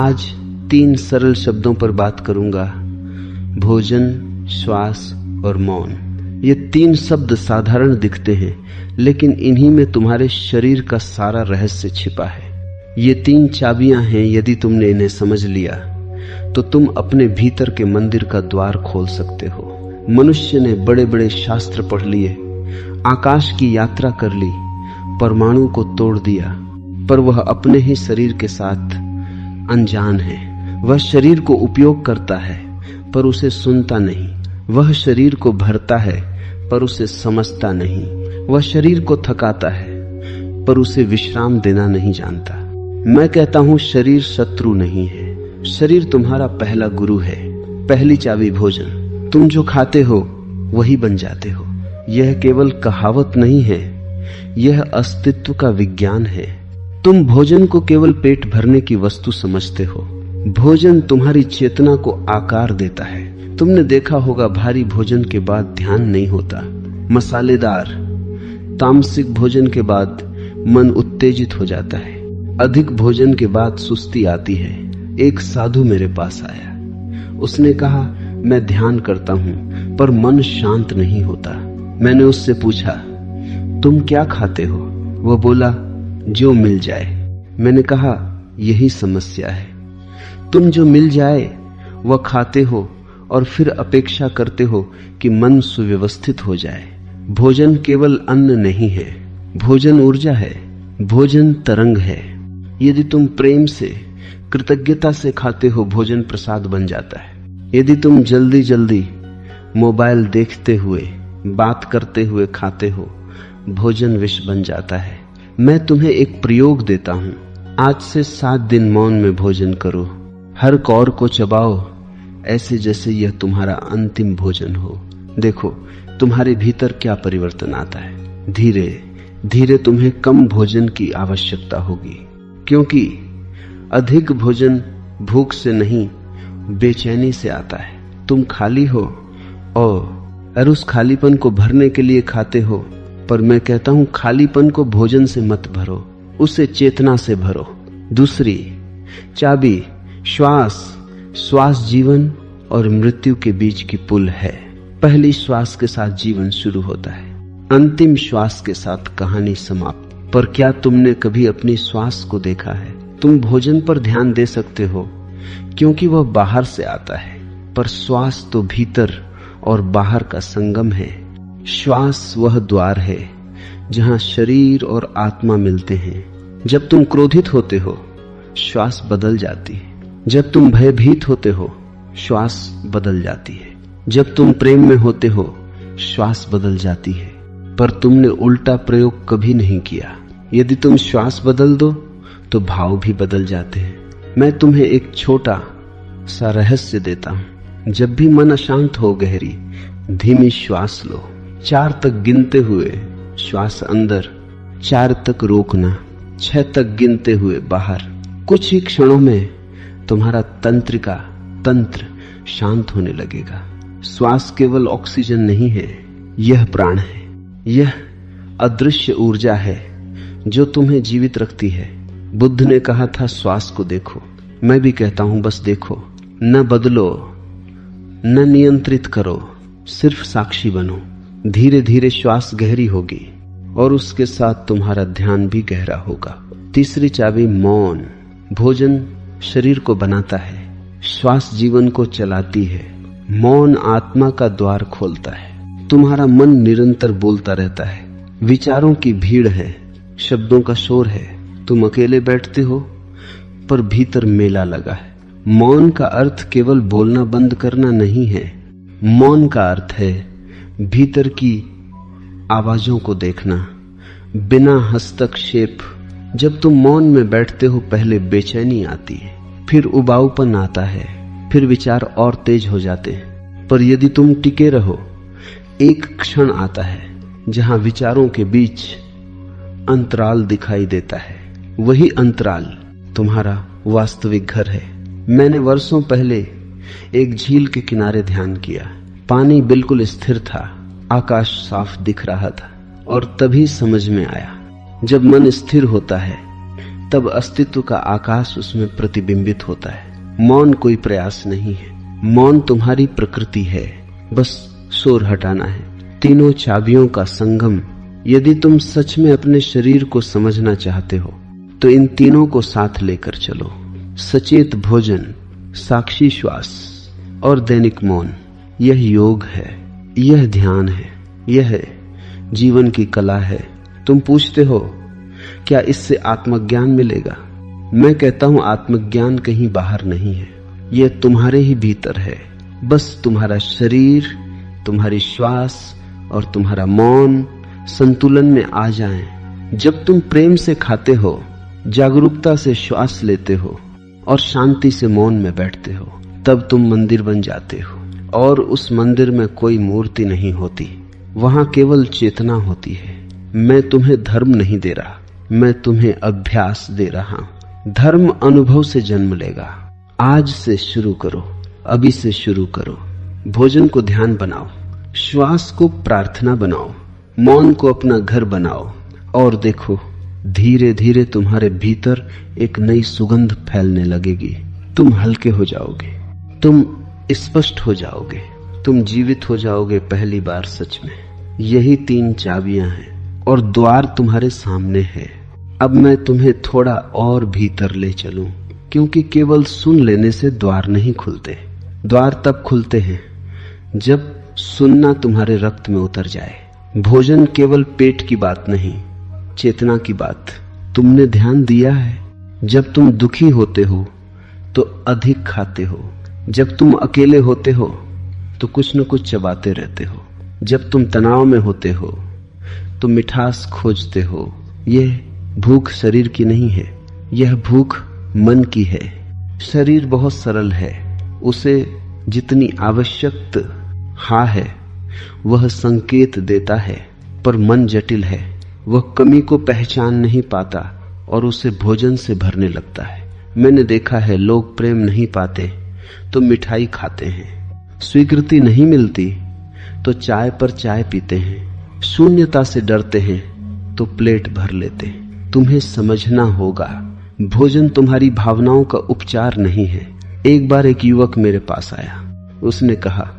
आज 3 सरल शब्दों पर बात करूंगा, भोजन, श्वास और मौन। ये 3 शब्द साधारण दिखते हैं, लेकिन इन्हीं में तुम्हारे शरीर का सारा रहस्य छिपा है। ये 3 चाबियां हैं। यदि तुमने इन्हें समझ लिया तो तुम अपने भीतर के मंदिर का द्वार खोल सकते हो। मनुष्य ने बड़े बड़े शास्त्र पढ़ लिए, आकाश की यात्रा कर ली, परमाणु को तोड़ दिया, पर वह अपने ही शरीर के साथ अनजान है। वह शरीर को उपयोग करता है पर उसे सुनता नहीं। वह शरीर को भरता है पर उसे समझता नहीं। वह शरीर को थकाता है पर उसे विश्राम देना नहीं जानता। मैं कहता हूं, शरीर शत्रु नहीं है, शरीर तुम्हारा पहला गुरु है। पहली चाबी भोजन। तुम जो खाते हो वही बन जाते हो। यह केवल कहावत नहीं है, यह अस्तित्व का विज्ञान है। तुम भोजन को केवल पेट भरने की वस्तु समझते हो। भोजन तुम्हारी चेतना को आकार देता है। तुमने देखा होगा, भारी भोजन के बाद ध्यान नहीं होता। मसालेदार तामसिक भोजन के बाद मन उत्तेजित हो जाता है। अधिक भोजन के बाद सुस्ती आती है। एक साधु मेरे पास आया। उसने कहा, मैं ध्यान करता हूं पर मन शांत नहीं होता। मैंने उससे पूछा, तुम क्या खाते हो? वह बोला, जो मिल जाए। मैंने कहा, यही समस्या है। तुम जो मिल जाए वह खाते हो और फिर अपेक्षा करते हो कि मन सुव्यवस्थित हो जाए। भोजन केवल अन्न नहीं है, भोजन ऊर्जा है, भोजन तरंग है। यदि तुम प्रेम से, कृतज्ञता से खाते हो, भोजन प्रसाद बन जाता है। यदि तुम जल्दी जल्दी मोबाइल देखते हुए, बात करते हुए खाते हो, भोजन विष बन जाता है। मैं तुम्हें एक प्रयोग देता हूं। आज से 7 दिन मौन में भोजन करो। हर कौर को चबाओ ऐसे जैसे यह तुम्हारा अंतिम भोजन हो। देखो तुम्हारे भीतर क्या परिवर्तन आता है। धीरे धीरे तुम्हें कम भोजन की आवश्यकता होगी, क्योंकि अधिक भोजन भूख से नहीं, बेचैनी से आता है। तुम खाली हो और उस खालीपन को भरने के लिए खाते हो, पर मैं कहता हूं, खालीपन को भोजन से मत भरो, उसे चेतना से भरो। दूसरी चाबी श्वास। श्वास जीवन और मृत्यु के बीच की पुल है। पहली श्वास के साथ जीवन शुरू होता है, अंतिम श्वास के साथ कहानी समाप्त। पर क्या तुमने कभी अपनी श्वास को देखा है? तुम भोजन पर ध्यान दे सकते हो क्योंकि वह बाहर से आता है, पर श्वास तो भीतर और बाहर का संगम है। श्वास वह द्वार है जहां शरीर और आत्मा मिलते हैं। जब तुम क्रोधित होते हो, श्वास बदल जाती है। जब तुम भयभीत होते हो, श्वास बदल जाती है। जब तुम प्रेम में होते हो, श्वास बदल जाती है। पर तुमने उल्टा प्रयोग कभी नहीं किया। यदि तुम श्वास बदल दो तो भाव भी बदल जाते हैं। मैं तुम्हें एक छोटा सा रहस्य देता हूं। जब भी मन अशांत हो, गहरी धीमी श्वास लो। 4 तक गिनते हुए श्वास अंदर, 4 तक रोकना, 6 तक गिनते हुए बाहर। कुछ ही क्षणों में तुम्हारा तंत्र शांत होने लगेगा। श्वास केवल ऑक्सीजन नहीं है, यह प्राण है। यह अदृश्य ऊर्जा है जो तुम्हें जीवित रखती है। बुद्ध ने कहा था, श्वास को देखो। मैं भी कहता हूं, बस देखो, न बदलो, न नियंत्रित करो, सिर्फ साक्षी बनो। धीरे धीरे श्वास गहरी होगी और उसके साथ तुम्हारा ध्यान भी गहरा होगा। तीसरी चाबी मौन। भोजन शरीर को बनाता है, श्वास जीवन को चलाती है। मौन आत्मा का द्वार खोलता है। तुम्हारा मन निरंतर बोलता रहता है, विचारों की भीड़ है, शब्दों का शोर है। तुम अकेले बैठते हो पर भीतर मेला लगा है। मौन का अर्थ केवल बोलना बंद करना नहीं है। मौन का अर्थ है भीतर की आवाजों को देखना बिना हस्तक्षेप। जब तुम मौन में बैठते हो, पहले बेचैनी आती है, फिर उबाऊपन आता है, फिर विचार और तेज हो जाते हैं। पर यदि तुम टिके रहो, एक क्षण आता है जहां विचारों के बीच अंतराल दिखाई देता है। वही अंतराल तुम्हारा वास्तविक घर है। मैंने वर्षों पहले एक झील के किनारे ध्यान किया। पानी बिल्कुल स्थिर था, आकाश साफ दिख रहा था, और तभी समझ में आया, जब मन स्थिर होता है तब अस्तित्व का आकाश उसमें प्रतिबिंबित होता है। मौन कोई प्रयास नहीं है, मौन तुम्हारी प्रकृति है, बस शोर हटाना है। तीनों चाबियों का संगम। यदि तुम सच में अपने शरीर को समझना चाहते हो तो इन तीनों को साथ लेकर चलो। सचेत भोजन, साक्षी श्वास और दैनिक मौन। यह योग है, यह ध्यान है, यह जीवन की कला है। तुम पूछते हो क्या इससे आत्मज्ञान मिलेगा? मैं कहता हूं आत्मज्ञान कहीं बाहर नहीं है, यह तुम्हारे ही भीतर है। बस तुम्हारा शरीर, तुम्हारी श्वास और तुम्हारा मौन संतुलन में आ जाएं। जब तुम प्रेम से खाते हो, जागरूकता से श्वास लेते हो और शांति से मौन में बैठते हो, तब तुम मंदिर बन जाते हो। और उस मंदिर में कोई मूर्ति नहीं होती, वहां केवल चेतना होती है। मैं तुम्हें धर्म नहीं दे रहा, मैं तुम्हें अभ्यास दे रहा हूं। धर्म अनुभव से जन्म लेगा। आज से शुरू करो, अभी से शुरू करो। भोजन को ध्यान बनाओ, श्वास को प्रार्थना बनाओ, मौन को अपना घर बनाओ और देखो धीरे धीरे तुम्हारे भीतर एक नई सुगंध फैलने लगेगी। तुम हल्के हो जाओगे, तुम स्पष्ट हो जाओगे, तुम जीवित हो जाओगे पहली बार सच में। यही 3 चाबियां हैं और द्वार तुम्हारे सामने है। अब मैं तुम्हें थोड़ा और भीतर ले चलूं, क्योंकि केवल सुन लेने से द्वार नहीं खुलते। द्वार तब खुलते हैं जब सुनना तुम्हारे रक्त में उतर जाए। भोजन केवल पेट की बात नहीं, चेतना की बात। तुमने ध्यान दिया है, जब तुम दुखी होते हो तो अधिक खाते हो, जब तुम अकेले होते हो तो कुछ न कुछ चबाते रहते हो, जब तुम तनाव में होते हो तो मिठास खोजते हो। यह भूख शरीर की नहीं है, यह भूख मन की है। शरीर बहुत सरल है, उसे जितनी आवश्यक हाँ है वह संकेत देता है, पर मन जटिल है, वह कमी को पहचान नहीं पाता और उसे भोजन से भरने लगता है। मैंने देखा है लोग प्रेम नहीं पाते तो मिठाई खाते हैं, स्वीकृति नहीं मिलती तो चाय पर चाय पीते हैं, शून्यता से डरते हैं तो प्लेट भर लेते हैं। तुम्हें समझना होगा, भोजन तुम्हारी भावनाओं का उपचार नहीं है। एक बार एक युवक मेरे पास आया, उसने कहा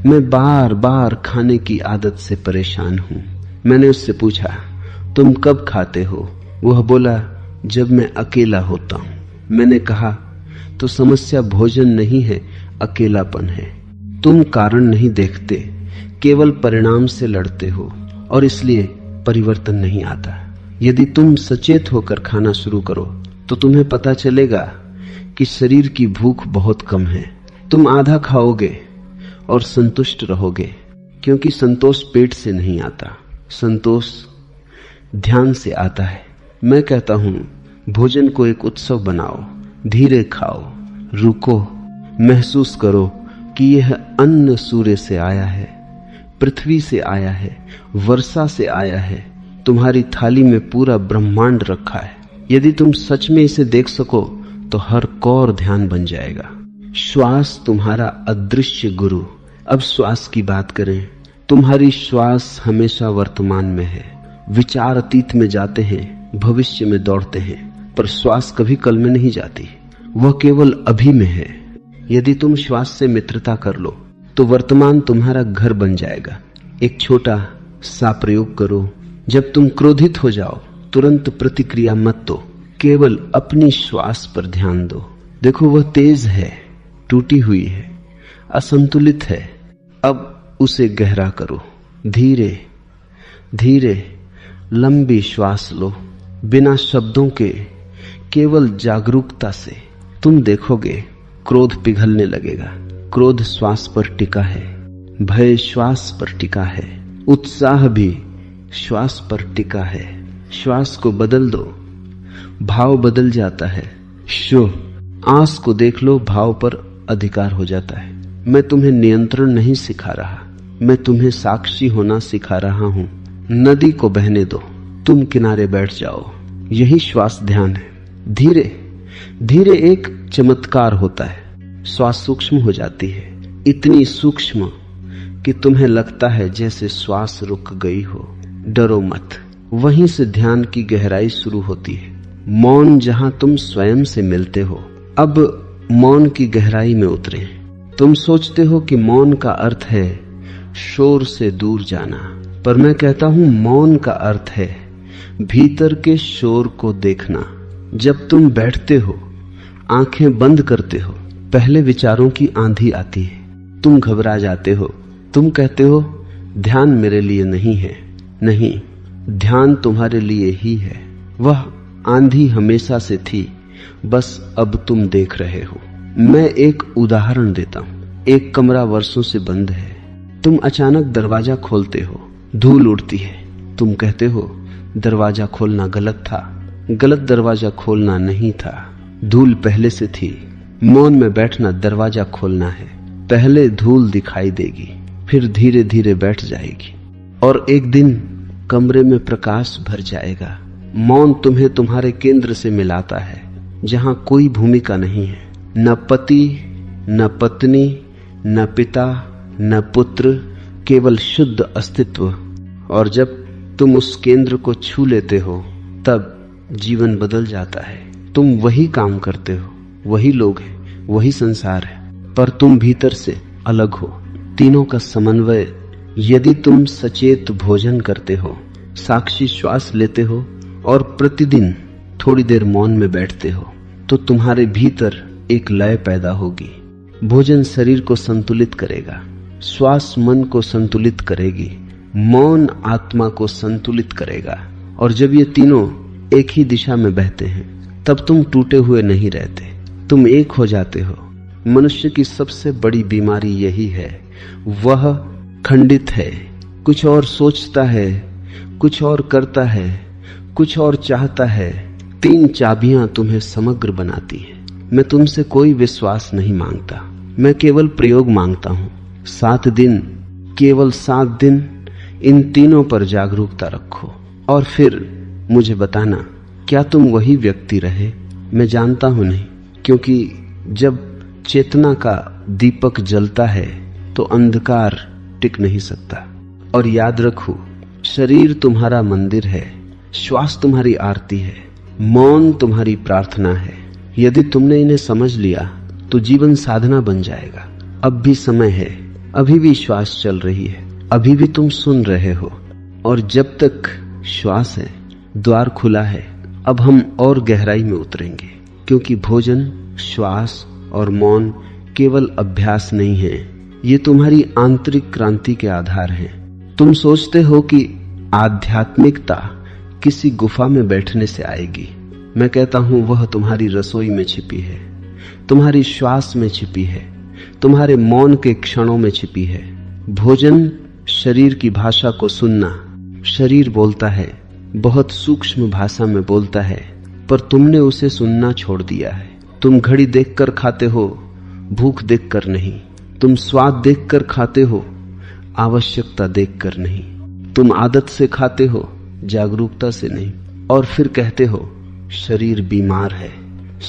मैं बार बार खाने की आदत से परेशान हूं। मैंने उससे पूछा तुम कब खाते हो? वह बोला जब मैं अकेला होता हूं। मैंने कहा तो समस्या भोजन नहीं है, अकेलापन है। तुम कारण नहीं देखते, केवल परिणाम से लड़ते हो और इसलिए परिवर्तन नहीं आता। यदि तुम सचेत होकर खाना शुरू करो तो तुम्हें पता चलेगा कि शरीर की भूख बहुत कम है। तुम आधा खाओगे और संतुष्ट रहोगे, क्योंकि संतोष पेट से नहीं आता, संतोष ध्यान से आता है। मैं कहता हूं भोजन को एक उत्सव बनाओ, धीरे खाओ, रुको, महसूस करो कि यह अन्न सूर्य से आया है, पृथ्वी से आया है, वर्षा से आया है। तुम्हारी थाली में पूरा ब्रह्मांड रखा है। यदि तुम सच में इसे देख सको तो हर कौर ध्यान बन जाएगा। श्वास तुम्हारा अदृश्य गुरु। अब श्वास की बात करें। तुम्हारी श्वास हमेशा वर्तमान में है। विचार अतीत में जाते हैं, भविष्य में दौड़ते हैं, पर श्वास कभी कल में नहीं जाती, वह केवल अभी में है। यदि तुम श्वास से मित्रता कर लो तो वर्तमान तुम्हारा घर बन जाएगा। एक छोटा सा प्रयोग करो। जब तुम क्रोधित हो जाओ तुरंत प्रतिक्रिया मत दो, केवल अपनी श्वास पर ध्यान दो। देखो वह तेज है, टूटी हुई है, असंतुलित है। अब उसे गहरा करो। धीरे धीरे लंबी श्वास लो, बिना शब्दों के, केवल जागरूकता से। तुम देखोगे क्रोध पिघलने लगेगा। क्रोध श्वास पर टिका है, भय श्वास पर टिका है, उत्साह भी श्वास पर टिका है। श्वास को बदल दो, भाव बदल जाता है। आंस को देख लो, भाव पर अधिकार हो जाता है। मैं तुम्हें नियंत्रण नहीं सिखा रहा, मैं तुम्हें साक्षी होना सिखा रहा हूं। नदी को बहने दो, तुम किनारे बैठ जाओ। यही श्वास ध्यान है। धीरे धीरे एक चमत्कार होता है, श्वास सूक्ष्म हो जाती है, इतनी सूक्ष्म कि तुम्हें लगता है जैसे श्वास रुक गई हो। डरो मत, वहीं से ध्यान की गहराई शुरू होती है। मौन जहां तुम स्वयं से मिलते हो। अब मौन की गहराई में उतरे। तुम सोचते हो कि मौन का अर्थ है शोर से दूर जाना, पर मैं कहता हूं मौन का अर्थ है भीतर के शोर को देखना। जब तुम बैठते हो, आंखें बंद करते हो, पहले विचारों की आंधी आती है। तुम घबरा जाते हो। तुम कहते हो ध्यान मेरे लिए नहीं है। नहीं, ध्यान तुम्हारे लिए ही है। वह आंधी हमेशा से थी, बस अब तुम देख रहे हो। मैं एक उदाहरण देता हूं। एक कमरा वर्षों से बंद है। तुम अचानक दरवाजा खोलते हो, धूल उड़ती है। तुम कहते हो दरवाजा खोलना गलत था। गलत दरवाजा खोलना नहीं था, धूल पहले से थी। मौन में बैठना दरवाजा खोलना है। पहले धूल दिखाई देगी, फिर धीरे धीरे बैठ जाएगी और एक दिन कमरे में प्रकाश भर जाएगा। मौन तुम्हें तुम्हारे केंद्र से मिलाता है, जहां कोई भूमिका नहीं है, न पति, न पत्नी, न पिता, न पुत्र, केवल शुद्ध अस्तित्व। और जब तुम उस केंद्र को छू लेते हो, तब जीवन बदल जाता है। तुम वही काम करते हो, वही लोग हैं, वही संसार है, पर तुम भीतर से अलग हो। तीनों का समन्वय। यदि तुम सचेत भोजन करते हो, साक्षी श्वास लेते हो और प्रतिदिन थोड़ी देर मौन में बैठते हो, तो तुम्हारे भीतर एक लय पैदा होगी। भोजन शरीर को संतुलित करेगा, श्वास मन को संतुलित करेगी, मौन आत्मा को संतुलित करेगा। और जब ये तीनों एक ही दिशा में बहते हैं, तब तुम टूटे हुए नहीं रहते, तुम एक हो जाते हो। मनुष्य की सबसे बड़ी बीमारी यही है, वह खंडित है। कुछ और सोचता है, कुछ और करता है, कुछ और चाहता है। तीन चाबियां तुम्हें समग्र बनाती हैं। मैं तुमसे कोई विश्वास नहीं मांगता, मैं केवल प्रयोग मांगता हूं। 7 दिन, केवल 7 दिन इन तीनों पर जागरूकता रखो और फिर मुझे बताना, क्या तुम वही व्यक्ति रहे? मैं जानता हूं नहीं, क्योंकि जब चेतना का दीपक जलता है तो अंधकार टिक नहीं सकता। और याद रखो, शरीर तुम्हारा मंदिर है, श्वास तुम्हारी आरती है, मौन तुम्हारी प्रार्थना है। यदि तुमने इन्हें समझ लिया तो जीवन साधना बन जाएगा। अब भी समय है, अभी भी श्वास चल रही है, अभी भी तुम सुन रहे हो, और जब तक श्वास है द्वार खुला है। अब हम और गहराई में उतरेंगे, क्योंकि भोजन, श्वास और मौन केवल अभ्यास नहीं है, ये तुम्हारी आंतरिक क्रांति के आधार हैं। तुम सोचते हो कि आध्यात्मिकता किसी गुफा में बैठने से आएगी। मैं कहता हूं वह तुम्हारी रसोई में छिपी है, तुम्हारी श्वास में छिपी है, तुम्हारे मौन के क्षणों में छिपी है। भोजन शरीर की भाषा को सुनना। शरीर बोलता है, बहुत सूक्ष्म भाषा में बोलता है, पर तुमने उसे सुनना छोड़ दिया है। तुम घड़ी देखकर खाते हो, भूख देखकर नहीं। तुम स्वाद देखकर खाते हो, आवश्यकता देखकर नहीं। तुम आदत से खाते हो, जागरूकता से नहीं। और फिर कहते हो शरीर बीमार है।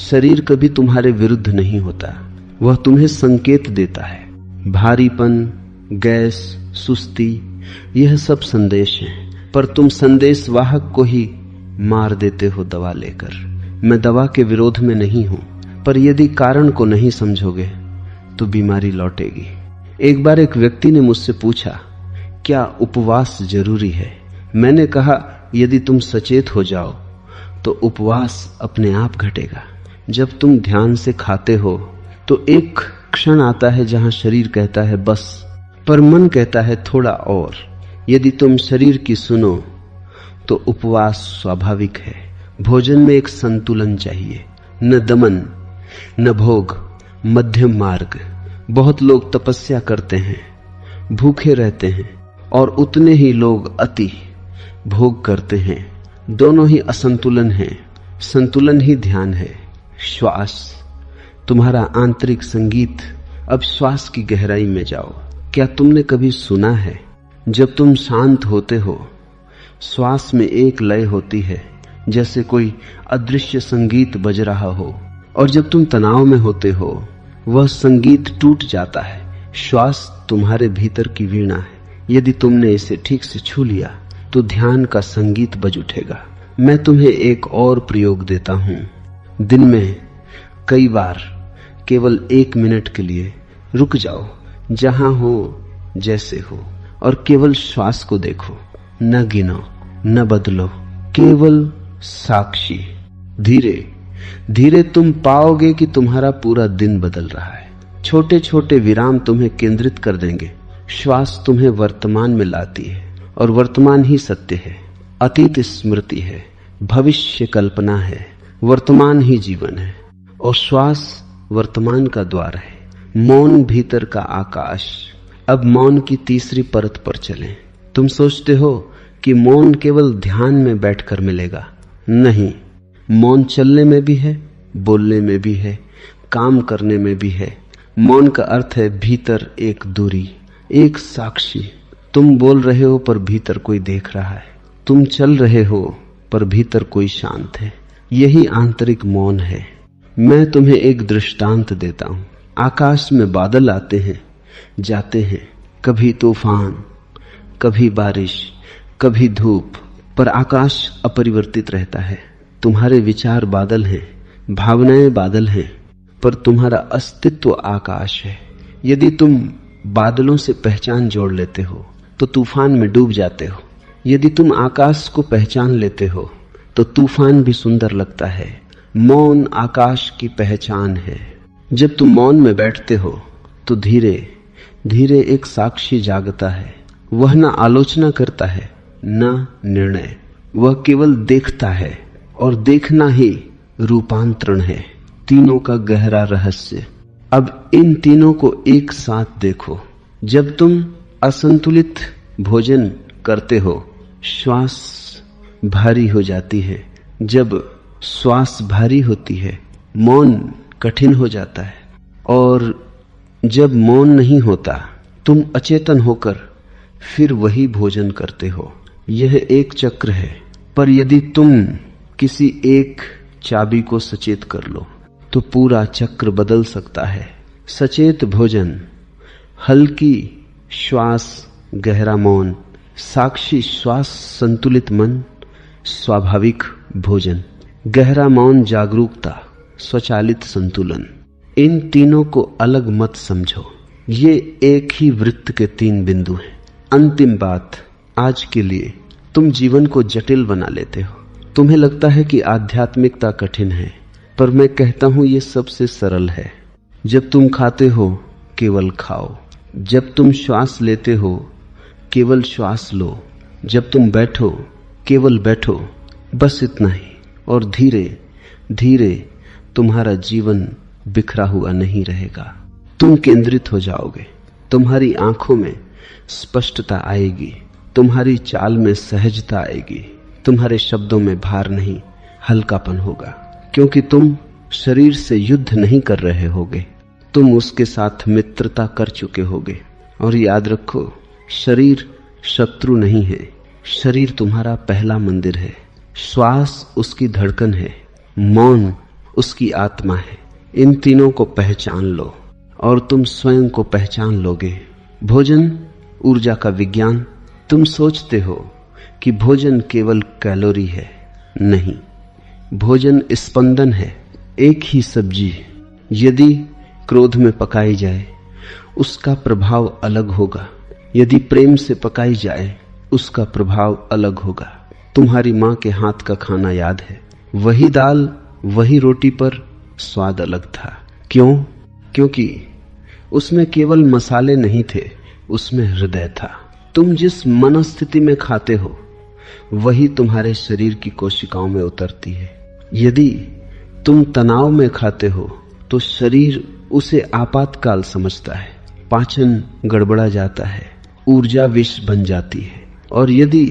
शरीर कभी तुम्हारे विरुद्ध नहीं होता, वह तुम्हें संकेत देता है। भारीपन, गैस, सुस्ती, यह सब संदेश हैं, पर तुम संदेश वाहक को ही मार देते हो दवा लेकर। मैं दवा के विरोध में नहीं हूं, पर यदि कारण को नहीं समझोगे तो बीमारी लौटेगी। एक बार एक व्यक्ति ने मुझसे पूछा, क्या उपवास जरूरी है? मैंने कहा, यदि तुम सचेत हो जाओ तो उपवास अपने आप घटेगा। जब तुम ध्यान से खाते हो तो एक क्षण आता है जहां शरीर कहता है बस, पर मन कहता है थोड़ा और। यदि तुम शरीर की सुनो तो उपवास स्वाभाविक है। भोजन में एक संतुलन चाहिए, न दमन न भोग, मध्यम मार्ग। बहुत लोग तपस्या करते हैं, भूखे रहते हैं, और उतने ही लोग अति भोग करते हैं। दोनों ही असंतुलन है, संतुलन ही ध्यान है। श्वास तुम्हारा आंतरिक संगीत। अब श्वास की गहराई में जाओ। क्या तुमने कभी सुना है, जब तुम शांत होते हो श्वास में एक लय होती है, जैसे कोई अदृश्य संगीत बज रहा हो, और जब तुम तनाव में होते हो वह संगीत टूट जाता है। श्वास तुम्हारे भीतर की वीणा है। यदि तुमने इसे ठीक से छू लिया तो ध्यान का संगीत बज उठेगा। मैं तुम्हें एक और प्रयोग देता हूं। दिन में कई बार केवल 1 मिनट के लिए रुक जाओ, जहां हो जैसे हो, और केवल श्वास को देखो। न गिनो, न बदलो, केवल साक्षी। धीरे धीरे तुम पाओगे कि तुम्हारा पूरा दिन बदल रहा है। छोटे छोटे विराम तुम्हें केंद्रित कर देंगे। श्वास तुम्हें वर्तमान में लाती है, और वर्तमान ही सत्य है। अतीत स्मृति है, भविष्य कल्पना है, वर्तमान ही जीवन है, और श्वास वर्तमान का द्वार है। मौन भीतर का आकाश। अब मौन की तीसरी परत पर चलें। तुम सोचते हो कि मौन केवल ध्यान में बैठकर मिलेगा। नहीं, मौन चलने में भी है, बोलने में भी है, काम करने में भी है। मौन का अर्थ है भीतर एक दूरी, एक साक्षी। तुम बोल रहे हो पर भीतर कोई देख रहा है। तुम चल रहे हो पर भीतर कोई शांत है। यही आंतरिक मौन है। मैं तुम्हें एक दृष्टांत देता हूं। आकाश में बादल आते हैं, जाते हैं, कभी तूफान, कभी बारिश, कभी धूप, पर आकाश अपरिवर्तित रहता है। तुम्हारे विचार बादल हैं, भावनाएं बादल हैं, पर तुम्हारा अस्तित्व आकाश है। यदि तुम बादलों से पहचान जोड़ लेते हो तो तूफान में डूब जाते हो। यदि तुम आकाश को पहचान लेते हो तो तूफान भी सुंदर लगता है। मौन आकाश की पहचान है। जब तुम मौन में बैठते हो तो धीरे धीरे एक साक्षी जागता है। वह न आलोचना करता है, न निर्णय। वह केवल देखता है, और देखना ही रूपांतरण है। तीनों का गहरा रहस्य। अब इन तीनों को एक साथ देखो। जब तुम असंतुलित भोजन करते हो, श्वास भारी हो जाती है। जब श्वास भारी होती है, मौन कठिन हो जाता है। और जब मौन नहीं होता, तुम अचेतन होकर फिर वही भोजन करते हो। यह एक चक्र है। पर यदि तुम किसी एक चाबी को सचेत कर लो तो पूरा चक्र बदल सकता है। सचेत भोजन, हल्की श्वास, गहरा मौन, साक्षी श्वास, संतुलित मन, स्वाभाविक भोजन, गहरा मौन, जागरूकता, स्वचालित संतुलन। इन तीनों को अलग मत समझो। ये एक ही वृत्त के 3 बिंदु हैं। अंतिम बात, आज के लिए तुम जीवन को जटिल बना लेते हो। तुम्हें लगता है कि आध्यात्मिकता कठिन है, पर मैं कहता हूं ये सबसे सरल है। जब तुम खाते हो, केवल खाओ। जब तुम श्वास लेते हो, केवल श्वास लो। जब तुम बैठो, केवल बैठो। बस इतना ही। और धीरे धीरे तुम्हारा जीवन बिखरा हुआ नहीं रहेगा। तुम केंद्रित हो जाओगे। तुम्हारी आंखों में स्पष्टता आएगी, तुम्हारी चाल में सहजता आएगी, तुम्हारे शब्दों में भार नहीं, हल्कापन होगा। क्योंकि तुम शरीर से युद्ध नहीं कर रहे होगे, तुम उसके साथ मित्रता कर चुके होगे। और याद रखो, शरीर शत्रु नहीं है। शरीर तुम्हारा पहला मंदिर है। श्वास उसकी धड़कन है, मौन उसकी आत्मा है। इन तीनों को पहचान लो और तुम स्वयं को पहचान लोगे। भोजन ऊर्जा का विज्ञान। तुम सोचते हो कि भोजन केवल कैलोरी है। नहीं, भोजन स्पंदन है। एक ही सब्जी यदि क्रोध में पकाई जाए, उसका प्रभाव अलग होगा। यदि प्रेम से पकाई जाए, उसका प्रभाव अलग होगा। तुम्हारी माँ के हाथ का खाना याद है? वही दाल, वही रोटी, पर स्वाद अलग था। क्यों? क्योंकि उसमें केवल मसाले नहीं थे, उसमें हृदय था। तुम जिस मनस्थिति में खाते हो, वही तुम्हारे शरीर की कोशिकाओं में उतरती है। यदि तुम तनाव में खाते हो तो शरीर उसे आपातकाल समझता है, पाचन गड़बड़ा जाता है, ऊर्जा विष बन जाती है। और यदि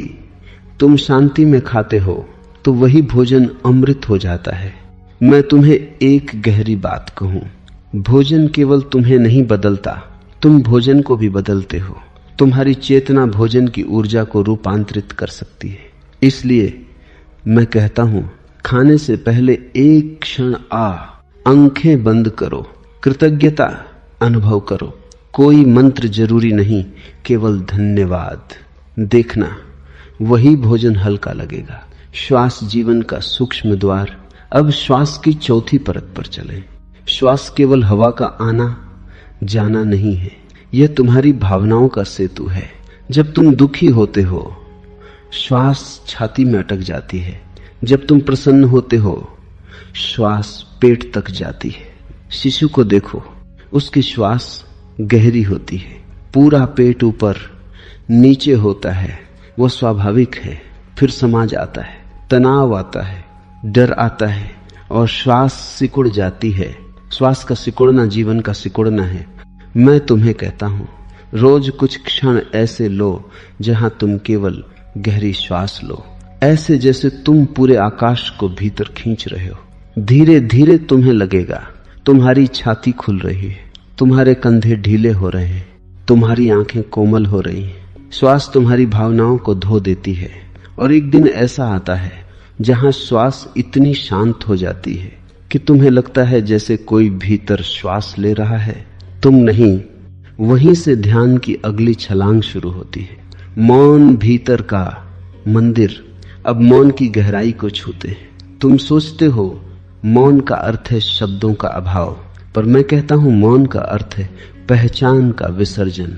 तुम शांति में खाते हो तो वही भोजन अमृत हो जाता है। मैं तुम्हें एक गहरी बात कहूं, भोजन केवल तुम्हें नहीं बदलता, तुम भोजन को भी बदलते हो। तुम्हारी चेतना भोजन की ऊर्जा को रूपांतरित कर सकती है। इसलिए मैं कहता हूं, खाने से पहले एक क्षण आंखें बंद करो, कृतज्ञता अनुभव करो। कोई मंत्र जरूरी नहीं, केवल धन्यवाद। देखना, वही भोजन हल्का लगेगा। श्वास जीवन का सूक्ष्म द्वार। अब श्वास की चौथी परत पर चलें। श्वास केवल हवा का आना जाना नहीं है, यह तुम्हारी भावनाओं का सेतु है। जब तुम दुखी होते हो, श्वास छाती में अटक जाती है। जब तुम प्रसन्न होते हो, श्वास पेट तक जाती है। शिशु को देखो, उसकी श्वास गहरी होती है, पूरा पेट ऊपर नीचे होता है। वो स्वाभाविक है। फिर समाज आता है, तनाव आता है, डर आता है और श्वास सिकुड़ जाती है। श्वास का सिकुड़ना जीवन का सिकुड़ना है। मैं तुम्हें कहता हूं, रोज कुछ क्षण ऐसे लो जहां तुम केवल गहरी श्वास लो, ऐसे जैसे तुम पूरे आकाश को भीतर खींच रहे हो। धीरे धीरे तुम्हें लगेगा तुम्हारी छाती खुल रही है, तुम्हारे कंधे ढीले हो रहे हैं, तुम्हारी आंखें कोमल हो रही हैं। श्वास तुम्हारी भावनाओं को धो देती है और एक दिन ऐसा आता है जहां श्वास इतनी शांत हो जाती है कि तुम्हें लगता है जैसे कोई भीतर श्वास ले रहा है, तुम नहीं। वहीं से ध्यान की अगली छलांग शुरू होती है। मौन भीतर का मंदिर अब मौन की गहराई को छूते हैं। तुम सोचते हो मौन का अर्थ है शब्दों का अभाव, पर मैं कहता हूं मौन का अर्थ है पहचान का विसर्जन।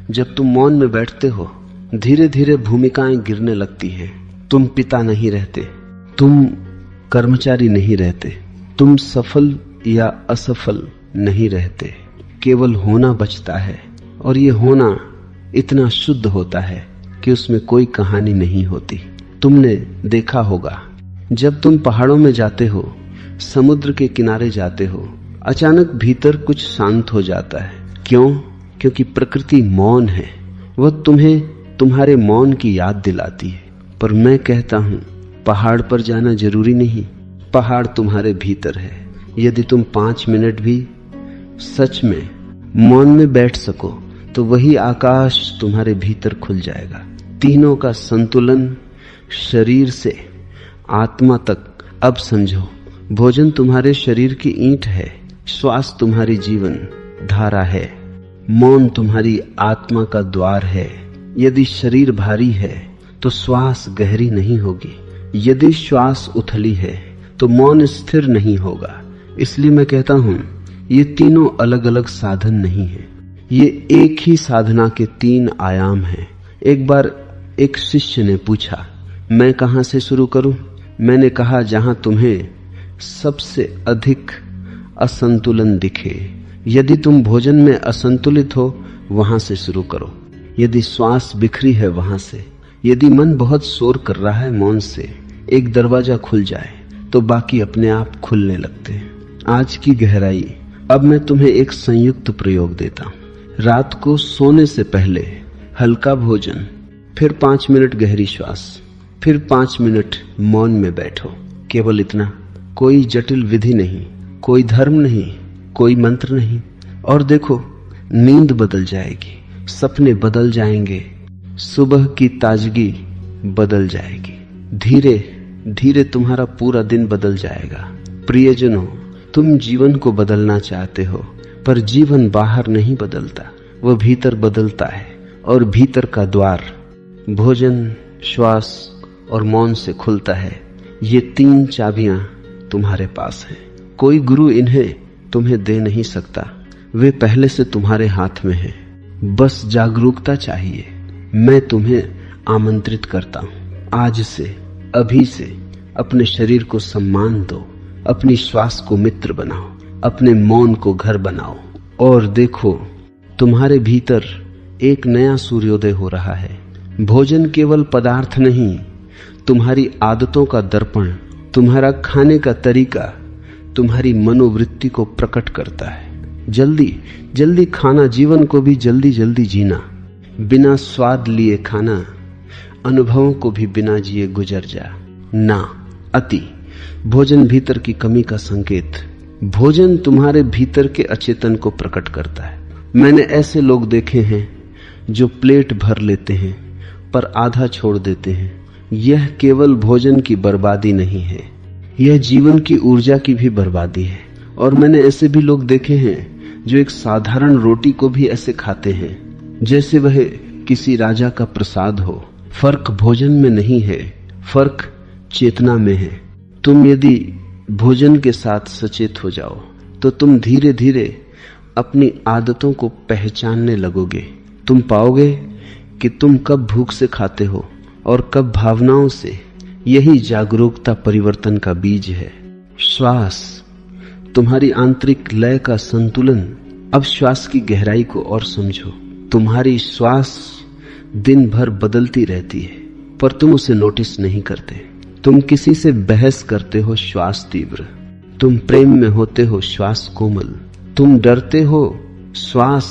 जब तुम मौन में बैठते हो, धीरे धीरे भूमिकाएं गिरने लगती हैं। तुम पिता नहीं रहते, तुम कर्मचारी नहीं रहते, तुम सफल या असफल नहीं रहते, केवल होना बचता है। और ये होना इतना शुद्ध होता है कि उसमें कोई कहानी नहीं होती। तुमने देखा होगा, जब तुम पहाड़ों में जाते हो, समुद्र के किनारे जाते हो, अचानक भीतर कुछ शांत हो जाता है। क्यों? क्योंकि प्रकृति मौन है। वह तुम्हें तुम्हारे मौन की याद दिलाती है। पर मैं कहता हूं, पहाड़ पर जाना जरूरी नहीं, पहाड़ तुम्हारे भीतर है। यदि तुम 5 मिनट भी सच में मौन में बैठ सको तो वही आकाश तुम्हारे भीतर खुल जाएगा। तीनों का संतुलन शरीर से आत्मा तक। अब समझो, भोजन तुम्हारे शरीर की ईंट है, श्वास तुम्हारी जीवन धारा है, मौन तुम्हारी आत्मा का द्वार है। यदि शरीर भारी है तो श्वास गहरी नहीं होगी, यदि श्वास उथली है तो मौन स्थिर नहीं होगा। इसलिए मैं कहता हूं, ये तीनों अलग अलग साधन नहीं है, ये एक ही साधना के 3 आयाम हैं। एक बार एक शिष्य ने पूछा, मैं कहां से शुरू करूं? मैंने कहा, जहां तुम्हें सबसे अधिक असंतुलन दिखे। यदि तुम भोजन में असंतुलित हो, वहां से शुरू करो। यदि श्वास बिखरी है, वहां से। यदि मन बहुत शोर कर रहा है, मौन से एक दरवाजा खुल जाए तो बाकी अपने आप खुलने लगते हैं। आज की गहराई। अब मैं तुम्हें एक संयुक्त प्रयोग देता हूं। रात को सोने से पहले हल्का भोजन, फिर 5 मिनट गहरी श्वास, फिर 5 मिनट मौन में बैठो। केवल इतना, कोई जटिल विधि नहीं, कोई धर्म नहीं, कोई मंत्र नहीं। और देखो, नींद बदल जाएगी, सपने बदल जाएंगे, सुबह की ताजगी बदल जाएगी। धीरे धीरे तुम्हारा पूरा दिन बदल जाएगा। प्रियजनों, तुम जीवन को बदलना चाहते हो, पर जीवन बाहर नहीं बदलता, वह भीतर बदलता है। और भीतर का द्वार भोजन, श्वास और मौन से खुलता है। ये 3 चाबियां तुम्हारे पास हैं। कोई गुरु इन्हें तुम्हें दे नहीं सकता, वे पहले से तुम्हारे हाथ में हैं। बस जागरूकता चाहिए। मैं तुम्हें आमंत्रित करता हूं, आज से, अभी से अपने शरीर को सम्मान दो, अपनी श्वास को मित्र बनाओ, अपने मौन को घर बनाओ। और देखो, तुम्हारे भीतर एक नया सूर्योदय हो रहा है। भोजन केवल पदार्थ नहीं, तुम्हारी आदतों का दर्पण, तुम्हारा खाने का तरीका, तुम्हारी मनोवृत्ति को प्रकट करता है। जल्दी जल्दी खाना, जीवन को भी जल्दी जल्दी जीना, बिना स्वाद लिए खाना, अनुभवों को भी बिना जिए गुजर जा ना। अति भोजन भीतर की कमी का संकेत। भोजन तुम्हारे भीतर के अचेतन को प्रकट करता है। मैंने ऐसे लोग देखे हैं जो प्लेट भर लेते हैं पर आधा छोड़ देते हैं। यह केवल भोजन की बर्बादी नहीं है, यह जीवन की ऊर्जा की भी बर्बादी है। और मैंने ऐसे भी लोग देखे हैं जो एक साधारण रोटी को भी ऐसे खाते हैं जैसे वह किसी राजा का प्रसाद हो। फर्क भोजन में नहीं है, फर्क चेतना में है। तुम यदि भोजन के साथ सचेत हो जाओ तो तुम धीरे धीरे अपनी आदतों को पहचानने लगोगे। तुम पाओगे कि तुम कब भूख से खाते हो और कब भावनाओं से। यही जागरूकता परिवर्तन का बीज है। श्वास, तुम्हारी आंतरिक लय का संतुलन। अब श्वास की गहराई को और समझो। तुम्हारी श्वास दिन भर बदलती रहती है पर तुम उसे नोटिस नहीं करते। तुम किसी से बहस करते हो, श्वास तीव्र। तुम प्रेम में होते हो, श्वास कोमल। तुम डरते हो, श्वास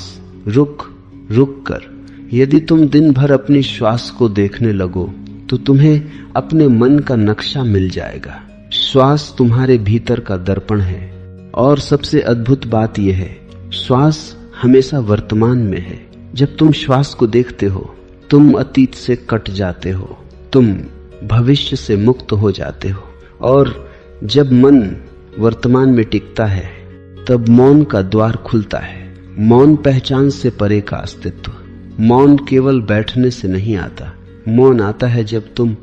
रुक रुक कर। यदि तुम दिन भर अपनी श्वास को देखने लगो तो तुम्हें अपने मन का नक्शा मिल जाएगा। श्वास तुम्हारे भीतर का दर्पण है। और सबसे अद्भुत बात यह है, श्वास हमेशा वर्तमान में है। जब तुम श्वास को देखते हो तुम अतीत से कट जाते हो, तुम भविष्य से मुक्त हो जाते हो। और जब मन वर्तमान में टिकता है तब मौन का द्वार खुलता है। मौन पहचान से परे का अस्तित्व। मौन केवल बैठने से नहीं आता। मौन आता है जब तुम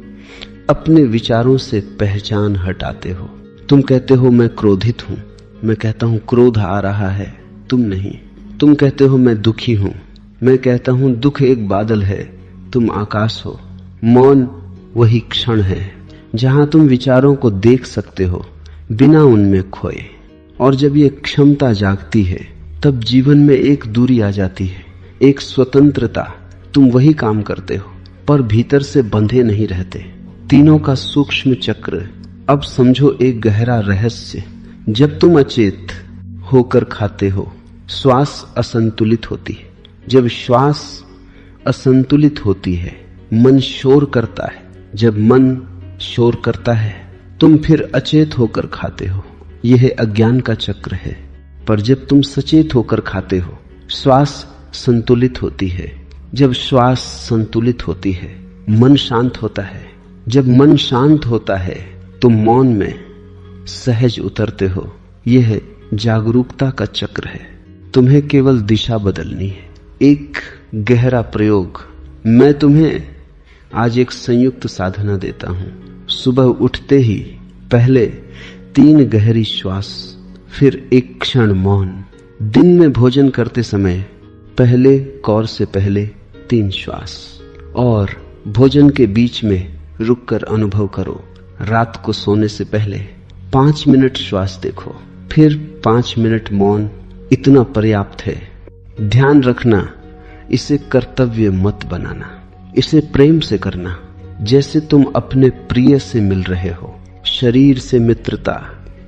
अपने विचारों से पहचान हटाते हो। तुम कहते हो मैं क्रोधित हूं, मैं कहता हूं क्रोध आ रहा है, तुम नहीं। तुम कहते हो मैं दुखी हूं, मैं कहता हूं दुख एक बादल है, तुम आकाश हो। मौन वही क्षण है जहां तुम विचारों को देख सकते हो बिना उनमें खोए। और जब ये क्षमता जागती है तब जीवन में एक दूरी आ जाती है, एक स्वतंत्रता। तुम वही काम करते हो पर भीतर से बंधे नहीं रहते। तीनों का सूक्ष्म चक्र। अब समझो एक गहरा रहस्य। जब तुम अचेत होकर खाते हो श्वास असंतुलित होती है। जब श्वास असंतुलित होती है मन शोर करता है। जब मन शोर करता है तुम फिर अचेत होकर खाते हो। यह अज्ञान का चक्र है। पर जब तुम सचेत होकर खाते हो श्वास संतुलित होती है। जब श्वास संतुलित होती है मन शांत होता है। जब मन शांत होता है तुम मौन में सहज उतरते हो। यह जागरूकता का चक्र है। तुम्हें केवल दिशा बदलनी है। एक गहरा प्रयोग। मैं तुम्हें आज एक संयुक्त साधना देता हूं। सुबह उठते ही पहले 3 गहरी श्वास, फिर एक क्षण मौन। दिन में भोजन करते समय पहले कौर से पहले 3 श्वास। और भोजन के बीच में रुककर अनुभव करो। रात को सोने से पहले 5 मिनट श्वास देखो, फिर 5 मिनट मौन। इतना पर्याप्त है। ध्यान रखना, इसे कर्तव्य मत बनाना, इसे प्रेम से करना, जैसे तुम अपने प्रिय से मिल रहे हो। शरीर से मित्रता।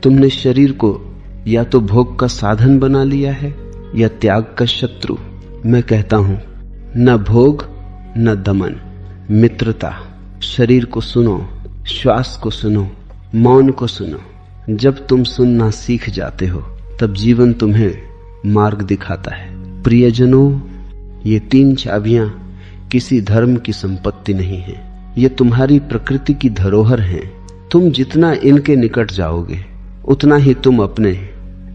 तुमने शरीर को या तो भोग का साधन बना लिया है या त्याग का शत्रु। मैं कहता हूं न भोग न दमन, मित्रता। शरीर को सुनो, श्वास को सुनो, मौन को सुनो। जब तुम सुनना सीख जाते हो तब जीवन तुम्हें मार्ग दिखाता है। प्रियजनों, ये 3 चाबियां किसी धर्म की संपत्ति नहीं है। ये तुम्हारी प्रकृति की धरोहर हैं। तुम जितना इनके निकट जाओगे उतना ही तुम अपने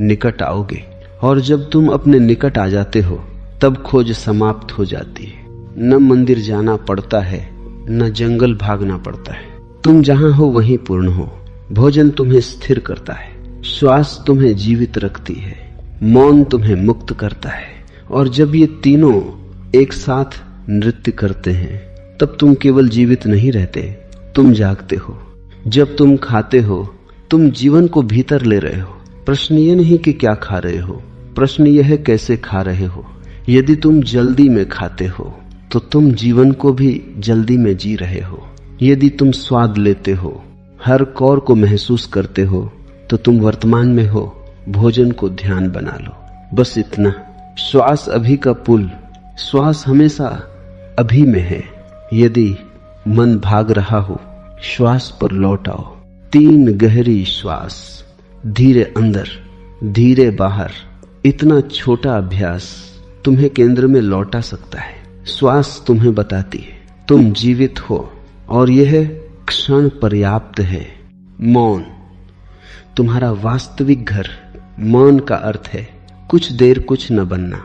निकट आओगे। और जब तुम अपने निकट आ जाते हो तब खोज समाप्त हो जाती है। न मंदिर जाना पड़ता है, न जंगल भागना पड़ता है। तुम जहां हो वहीं पूर्ण हो। भोजन तुम्हें स्थिर करता है, श्वास तुम्हें जीवित रखती है, मौन तुम्हें मुक्त करता है। और जब ये तीनों एक साथ नृत्य करते हैं तब तुम केवल जीवित नहीं रहते, तुम जागते हो। जब तुम खाते हो तुम जीवन को भीतर ले रहे हो। प्रश्न ये नहीं कि क्या खा रहे हो, प्रश्न यह है कैसे खा रहे हो। यदि तुम जल्दी में खाते हो तो तुम जीवन को भी जल्दी में जी रहे हो। यदि तुम स्वाद लेते हो, हर कौर को महसूस करते हो, तो तुम वर्तमान में हो। भोजन को ध्यान बना लो, बस इतना। श्वास अभी का पुल, श्वास हमेशा अभी में है। यदि मन भाग रहा हो श्वास पर लौट आओ। 3 गहरी श्वास, धीरे अंदर धीरे बाहर। इतना छोटा अभ्यास तुम्हें केंद्र में लौटा सकता है। श्वास तुम्हें बताती है तुम जीवित हो और यह क्षण पर्याप्त है। मौन तुम्हारा वास्तविक घर। मौन का अर्थ है कुछ देर कुछ न बनना,